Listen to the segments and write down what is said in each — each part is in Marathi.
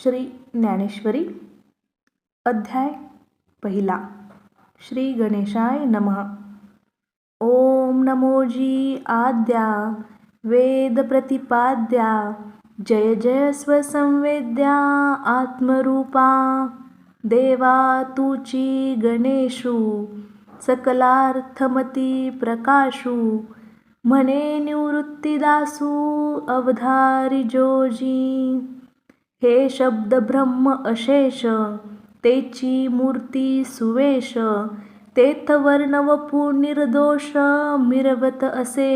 श्री ज्ञानेश्वरी अध्याय पहिला. श्री गणेशाय नमः. ओम नमोजी आद्या वेद प्रतिपाद्या जय जय स्वसंवेद्या आत्मरूपा देवा तुची गणेशू सकलार्थमती प्रकाशू म्हणे निवृत्तीदासू अवधारी जोजी. हे शब्द ब्रह्म अशेष तेची मूर्ती सुवेश तेथ वर्णवपू निर्दोष मिरवत असे.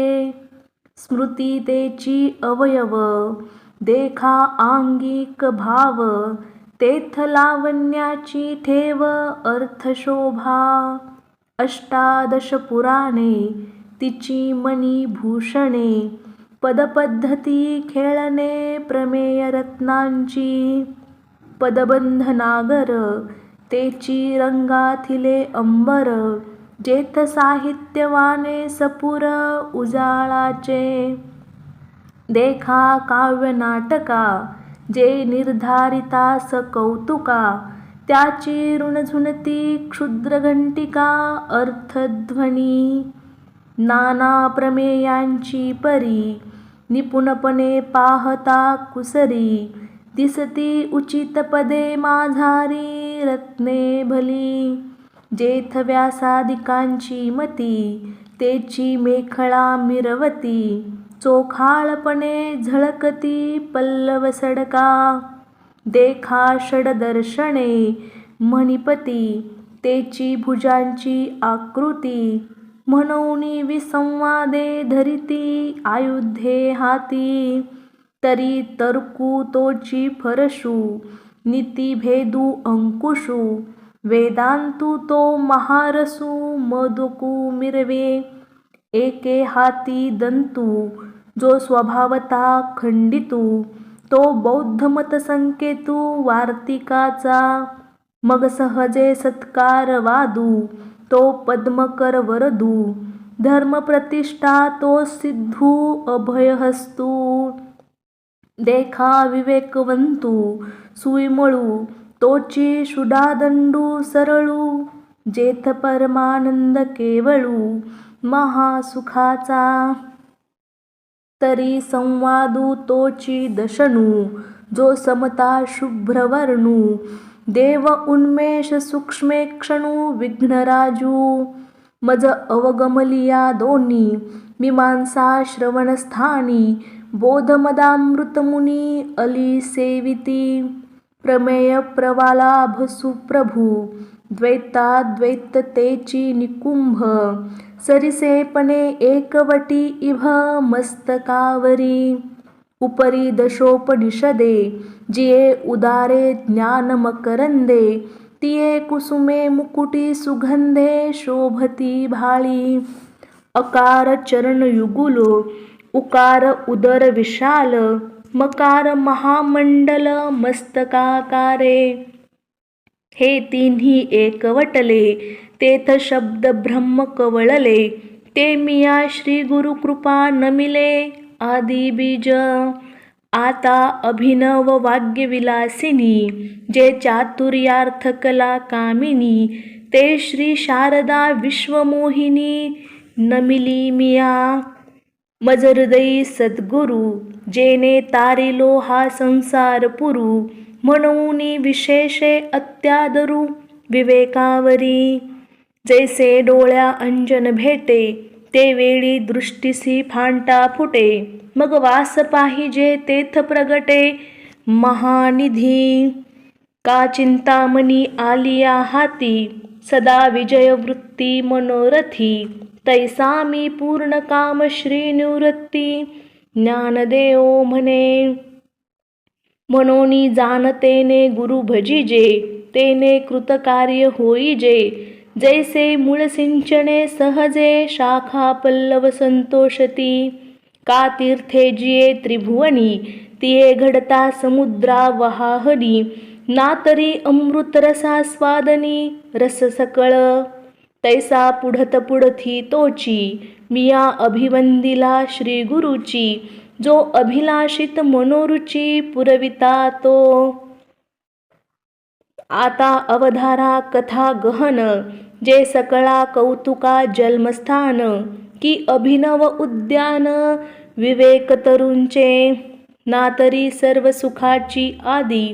स्मृती तेची अवयव देखा आंगिक भाव तेथ लावण्याची ठेव अर्थशोभा. अष्टादश पुराणे तिची मणिभूषणे पदपद्धती खेळणे प्रमेय रत्नांची. पदबंध नागर तेची रंगाथिले अंबर जेथ साहित्यवाने सपुर उजाळाचे. देखा काव्य नाटका जे निर्धारितास कौतुका त्याची ऋणझुनती क्षुद्र घंटिका अर्थध्वनी. नाना प्रमेयांची परी निपुणपणे पाहता कुसरी दिसती उचित पदे माझारी रत्ने भली. जेथ व्यासादिकांची मती तेची मेखळा मिरवती चोखाळपणे झळकती पल्लव सडका. देखा षडदर्शने मणिपती तेची भुजांची आकृती म्हणून विसंवादे धरिती आयुधे हाती. तरी तर्कू तोची फरशू नीतिभेदू अंकुशू वेदांतू तो महारसू मधुकू मिरवे. एके हाती दंतू जो स्वभावता खंडितू तो बौद्ध मत संकेतू वार्तिकाचा. मग सहजे सत्कार वादू तो पद्मकर वरदू धर्म प्रतिष्ठा तो सिद्धू अभयहस्तू. देखा विवेकवंतू सुईमळू तोची शुडादंडू सरळू जेथ परमानंद केवळू महासुखाचा. तरी संवादू तोची दशणू जो समता शुभ्रवर्णू देव उन्मेष सूक्ष्मेक्षणू विघ्नराजू. मज अवगमलिया दोन्ही मीमांसा श्रवणस्थानी बोधमदामृतमुनी अली सेविती. प्रमेय प्रवालाभ सुप्रभू द्वैताद्वैततेची निकुंभ सरिसेपणे एकवटी इभ मस्तकावरी. उपरी दशोपनिषदे जिये उदारे ज्ञानमकरंदे तिये कुसुमे मुकुटी सुगंधे शोभती भाळी. अकार चरणयुगुलो उकार उदर विशाल मकार महामंडल मस्तकाकारे. हे तिन्ही एकवटले तेथ शब्द ब्रह्म कवळले ते मिया श्री गुरु कृपा नमिले आदि बीज. आता अभिनव वाग्यविलासिनी जे चातुर्यार्थ कला कामिनी ते श्री शारदा विश्वमोहिनी नमिली मिया. मज हृदयी सद्गुरु जेने तारिलो हा संसार पुरू म्हणून विशेषे अत्यादरू विवेकावरी. जैसे डोळ्या अंजन भेटे ते वेळी दृष्टीसी फांटा फुटे मग वास पाहिजे तेथ प्रगटे महानिधी. का चिंतामणी आलिया हाती सदा विजय वृत्ती मनोरथी तैसा मी पूर्ण काम श्री निवृत्ती ज्ञानदेव म्हणे. मनोनी जाणतेने गुरु भजिजे तेने कृतकार्य होईजे. जैसे मूळ सिंचने सहजे शाखा पल्लव संतोषती. का तीर्थे जिये त्रिभुवनी तिये घडता समुद्रा वहाहनी ना तरी अमृत रसास्वादनी रस सकळ. तैसा पुढत पुढती तोची मिया अभिवंदिला श्री गुरुची जो अभिलाषित मनोरुची पुरविता तो. आता अवधारा कथा गहन, जे सकळा कौतुका जन्मस्थान, की अभिनव उद्यान विवेक तरुंचे, ना तरी सर्व सुखाची आदी,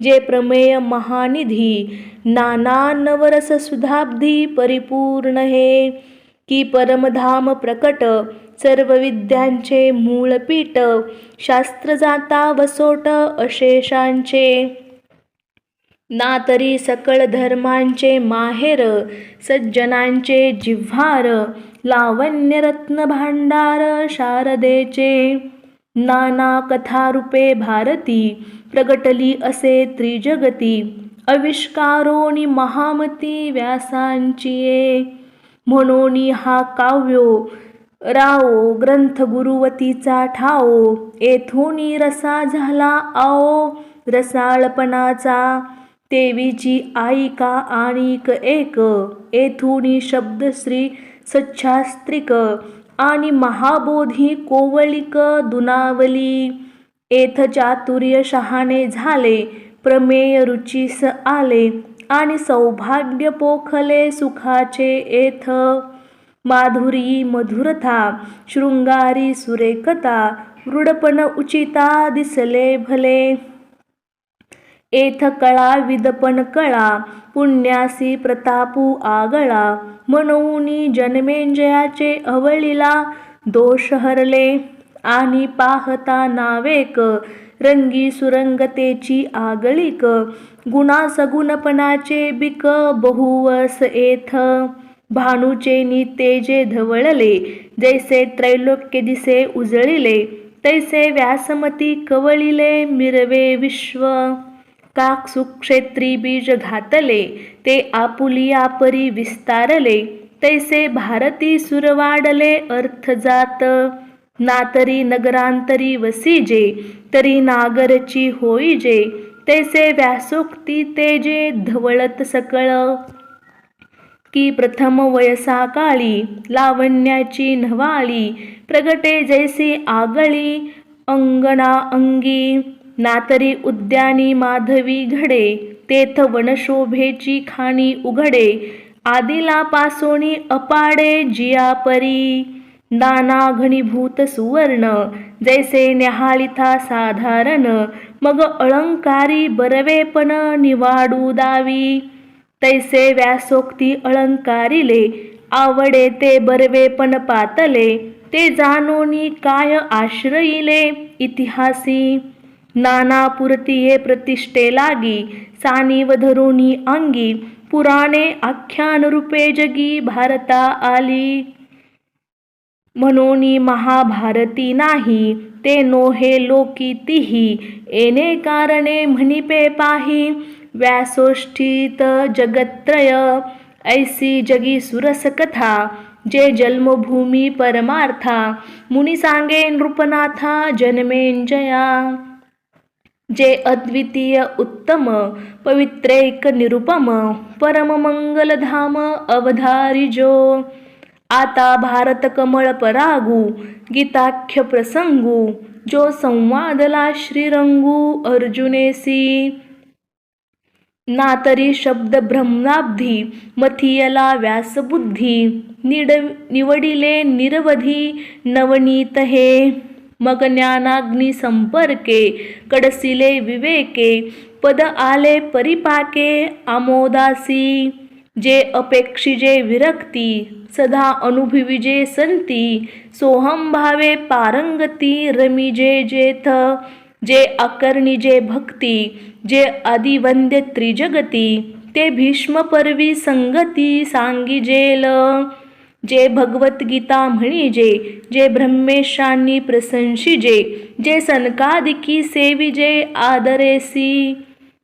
जे प्रमेय महानिधी, नाना नवरस सुधाब्धी परिपूर्ण हे, की परमधाम प्रकट सर्व विद्यांचे मूळपीठ, शास्त्र जाता वसोट अशेषांचे, ना तरी सकळ धर्मांचे माहेर, सज्जनांचे जिव्हार, लावण्य रत्न भांडार शारदेचे, नाना कथारूपे भारती, प्रगटली असे त्रिजगती, आविष्कारोनी महामती व्यासांचिये, म्हणून हा काव्यो राओ ग्रंथ गुरुवतीचा ठाओ, येथूनी रसा झाला आओ रसाळपणाचा, देवीची आईका आणिक एक, येथूनी शब्द श्री सच्छास्त्रिक, आणि महाबोधी कोवळिक दुनावली, येथ चातुर्य शहाणे झाले, प्रमेय रुचीस आले, आणि सौभाग्य पोखले सुखाचे येथ, माधुरी मधुरता शृंगारी सुरेखता, रूढपण उचिता दिसले भले, येथ कळा विदपण कळा पुण्यासी प्रतापू आगळा, म्हणून जन्मेंजयाचे अवळीला दोष हरले, आणि पाहता नावेक रंगी सुरंगतेची आगळीक, गुणासगुणपणाचे बिक बहुवस येथ, भानुचे नितेजे धवळले, जैसे त्रैलोक्य दिसे उजळिले, तैसे व्यासमती कवळिले मिरवे विश्व, काक सुक्षेत्री बीज घातले, ते आपुलिया परी विस्तारले, तैसे भारती सुर वाढले अर्थ जात, ना तरी नगरांतरी वसिजे, तरी नागरची होईजे, तैसे व्यासोक्ती तेजे धवळत सकळ, की प्रथम वयसा काळी लावण्याची नवाळी, प्रगटे जैसी आगळी अंगणा अंगी, ना तरी उद्यानी माधवी घडे, तेथ वनशोभेची खाणी उघडे, आदिला पासोणी अपाडे जियापरी, नाना घनीभूत सुवर्ण, जैसे न्याहाळिता साधारण, मग अलंकारी बरवेपण निवाडू दावी, तैसे व्यासोक्ती अलंकारिले, आवडे ते बरवेपण पातले, ते जाणोनी काय आश्रयिले इतिहासी, नाना पुरतिये प्रतिष्ठे लागी, सानिव धरुणी अंगी, पुराणे आख्यान रूपे जगी भारता आली, म्हणून महाभारती नाही ते नोहे लोकी तिही, येणे कारणे म्हणिपे पाही व्यासोष्ठीत जगत्त्रय, ऐसी जगी सुरस कथा, जे जन्मभूमी परमार्था, मुनी सांगे नृपनाथा जन्मेंजया, जे अद्वितीय उत्तम पवित्रेक निरुपम, परम मंगलधाम अवधारिजो, आता भारत कमळ परागू गीताख्य प्रसंगू, जो संवादला श्रीरंगू अर्जुनेसी, ना तरी शब्द ब्रह्माब्धी मथियला व्यासबुद्धी, निवडिले निरवधी नवनीत हे, मग ज्ञानाग्नी संपर्के कडसिले विवेके, पद आले परिपाके आमोदासी, जे अपेक्षिजे विरक्ती सदा अनुभविजे संती, सोहम भावे पारंगती रमिजे जेथ, जे आकर्णिजे भक्ती, जे आदिवंद्य त्रिजगती, ते भीष्म पर्वी संगती सांगिजेल, जे भगवद्गीता म्हणिजे, जे ब्रह्मेशांनी प्रशंसिजे, जे सनकादिकी सेविजे आदरेसी,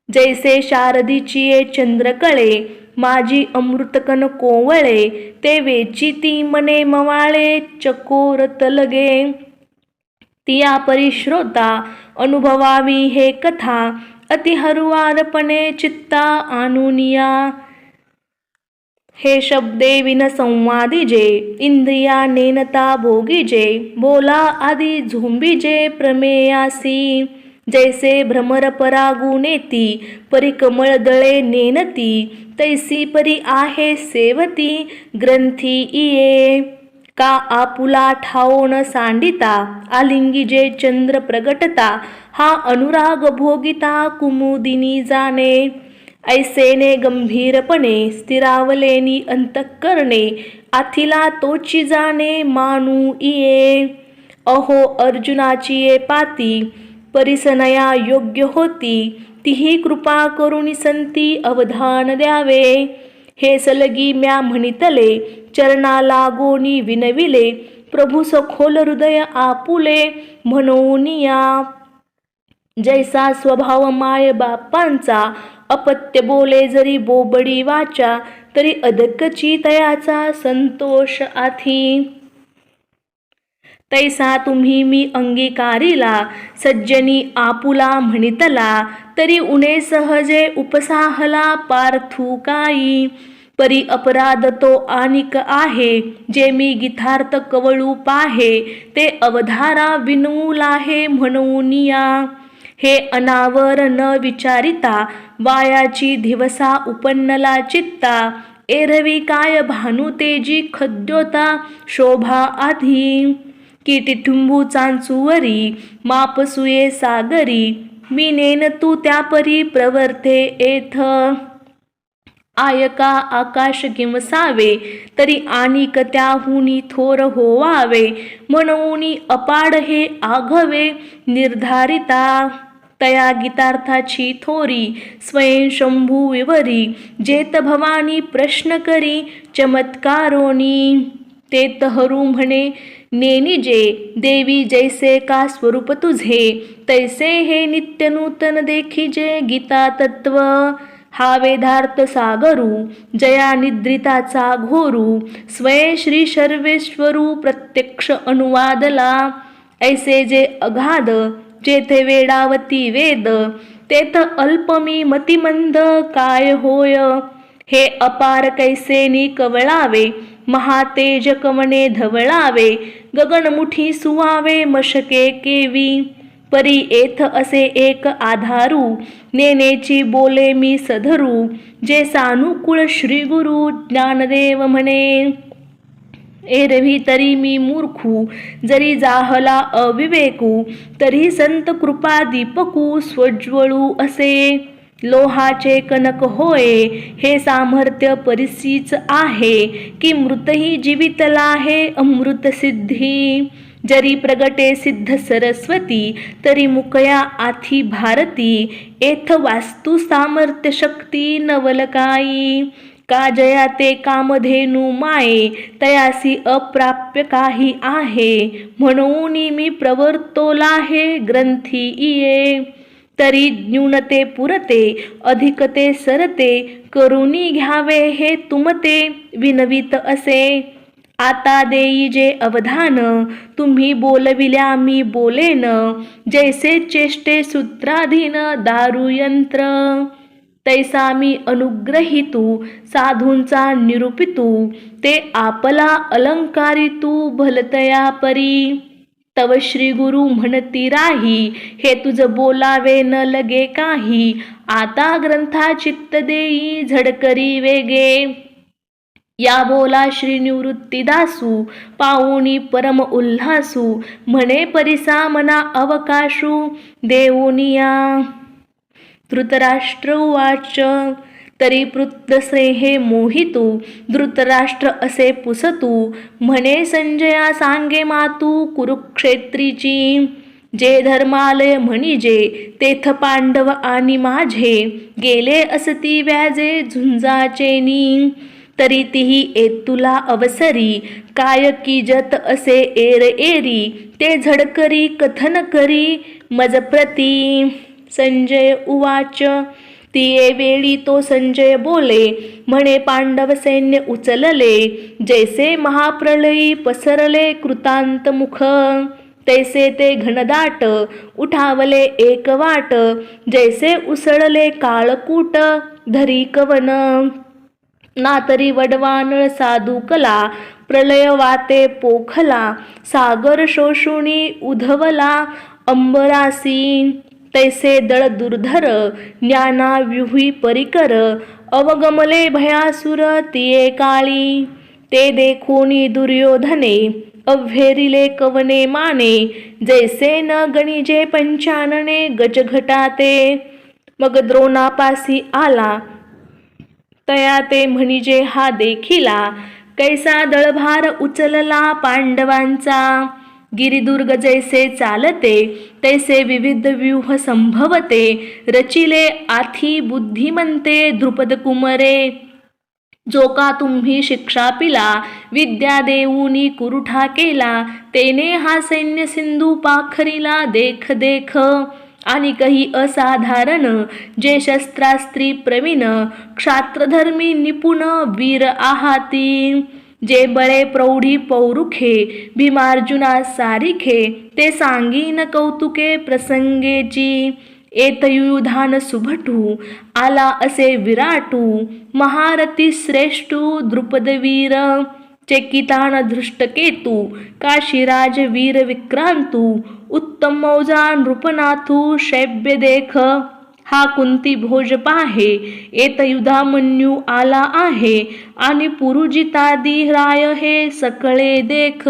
जैसे शारदीचिये चंद्रकळे, माझी अमृतकन कोवळे, ते वेचिती मने मवाळे चकोर तलगे, तिया परिश्रोता अनुभवावी हे कथा, अति हरुवारपणे चित्ता आणुनिया, हे शब्दे विन संवादिजे, इंद्रिया नेनता भोगीजे, बोला आदी झुंबिजे प्रमेयासी, जैसे भ्रमर परागुनेती परी कमळ दळे नेनती तैसी परी आहे सेवती ग्रंथी इये का आपुला ठाओ न सांडिता आलिंगी जे चंद्र प्रगटता हा अनुराग भोगिता कुमुदिनी जाणे ऐसेने गंभीरपणे स्थिरावलेनी अंतःकरणे आथिला तोची जाणे मानू इये अहो अर्जुनाची ये पाती परिसनया योग्य होती तीही कृपा करुणी संती अवधान द्यावे हे सलगी म्या म्हणितले चरणा लागोनी विनविले प्रभू सखोल हृदय आपुले म्हणून या जैसा स्वभाव माय बापांचा अपत्य बोले जरी बोबडी वाचा तरी अदकची तयाचा संतोष आथी तैसा तुम्ही मी अंगीकारिला सज्जनी आपुला म्हणितला तरी उणे सहजे उपसाहला पार्थू काही परी अपराध तो आनिक आहे जे मी गीतार्थ कवळू पाहे ते अवधारा विनूलाहे म्हणून या हे अनावर न विचारिता वायाची दिवसा उपन्नला चित्ता एरवी काय भानू तेजी खद्योता शोभा आधी की टिठुंबू चांचुवरी मापसुये सागरी मी नेन तू त्यापरी प्रवर्ते एथ आयका आकाश किमसावे तरी आनिक त्याहुनी थोर होवावे म्हणून अपाड हे आघवे निर्धारिता तया गीतार्थाची थोरी स्वयंशंभू विवरी जेत भवानी प्रश्न करी चमत्कारोनी ते तहरू म्हणे नेनिजे देवी जैसे का स्वरूप तुझे तैसे हे नित्य नूतन देखिजे गीता तत्व हा वेदार्थ सागरू जया निद्रिताचा घोरू स्वये श्री सर्वेश्वरू प्रत्यक्ष अनुवादला ऐसे जे अगाध जेथे वेडावती वेद तेथ अल्पमी मतिमंद काय होय हे अपार कैसेनी कवळावे महातेज कवणे धवळावे गगनमुठी सुवावे मशके केवी परी एथ असे एक आधारू नेनेची बोले मी सधरू जे सानुकूळ श्री गुरु ज्ञानदेव म्हणे एरवी तरी मी मूर्खू जरी जाहला अविवेकू तरी संत कृपा दीपकू स्वज्वळू असे लोहाचे कनक होय हे सामर्थ्य परिसीच आहे की मृतही जीवितला हे अमृत सिद्धी जरी प्रगटे सिद्ध सरस्वती तरी मुकया आथी भारती एथ वास्तू सामर्थ्य शक्ती नवलकाई का जया ते कामधेनू माये तयासी अप्राप्य काही आहे म्हणून मी प्रवर्तोला हे ग्रंथी इये तरी न्यूनते पुरते अधिकते सरते करुणी घ्यावे हे तुमते विनवित असे आता देई जे अवधान तुम्ही बोलविल्या मी बोलेन जैसे चेष्टे सूत्राधीन दारुयंत्र तैसा मी अनुग्रहितू साधूंचा निरूपितू ते आपला अलंकारितू भलतया परी तव श्री गुरु म्हणती राही हे तुझ बोलावे न लगे काही आता ग्रंथा चित्त देई झडकरी वेगे या बोला श्री निवृत्तीदासू पाऊनी परम उल्हासू म्हणे परिसा मना अवकाशू देऊनिया धृतराष्ट्र उवाच तरी पृथ्वसे हे मोहितू धृतराष्ट्र असे पुसतू म्हणे संजया सांगे मातू कुरुक्षेत्रीची जे धर्मालय म्हणिजे तेथ पांडव आणि माझे गेले असती व्याजे झुंजाचेनी तरी तिही तुला अवसरी काय की जत असे एर एरी ते झडकरी कथन करी मजप्रती संजय उवाच तिये वेळी तो संजय बोले म्हणे पांडव सैन्य उचलले जैसे महाप्रलयी पसरले कृतांत मुख तैसे ते घनदाट उठावले एक वाट जैसे उसळले काळकूट धरी कवन ना तरी वडवानळ साधुकला प्रलय वाते पोखला सागर शोषुणी उधवला अंबरासी तैसे दळ दुर्धर ज्ञाना व्यूही परिकर अवगमले भयासुर तिये काळी ते देखोनी दुर्योधने अव्हेरिले कवने माने जैसे न गणिजे पंचानने गजघटाते मग द्रोणापासी आला तया ते म्हणिजे हा देखिला कैसा दळभार उचलला पांडवांचा गिरिदुर्ग जैसे चालते तैसे विविध व्यूह संभवते रचिले आथी बुद्धिमंते द्रुपद कुमरे जो का तुम्ही शिक्षा पिला विद्या देऊनी कुरुठा केला तेने हा सैन्य सिंधू पाखरीला देख देख आणि काही असाधारण जे शस्त्रास्त्री प्रवीण क्षात्रधर्मी निपुण वीर आहाती जे बळे प्रौढी पौरुखे भीमार्जुना सारिखे ते सांगीन कौतुके प्रसंगेची एतयुधान सुभटू आला असे विराटू महारथी श्रेष्ठू द्रुपदवीर चेकितान धृष्टकेतू काशीराज वीर विक्रांतू उत्तम मौजा नृपनाथू शैब्य देख हा कुंती भोज पाहे एतयुधामन्यू आला आहे आणि पुरुजितादी राय हे सकळे देख।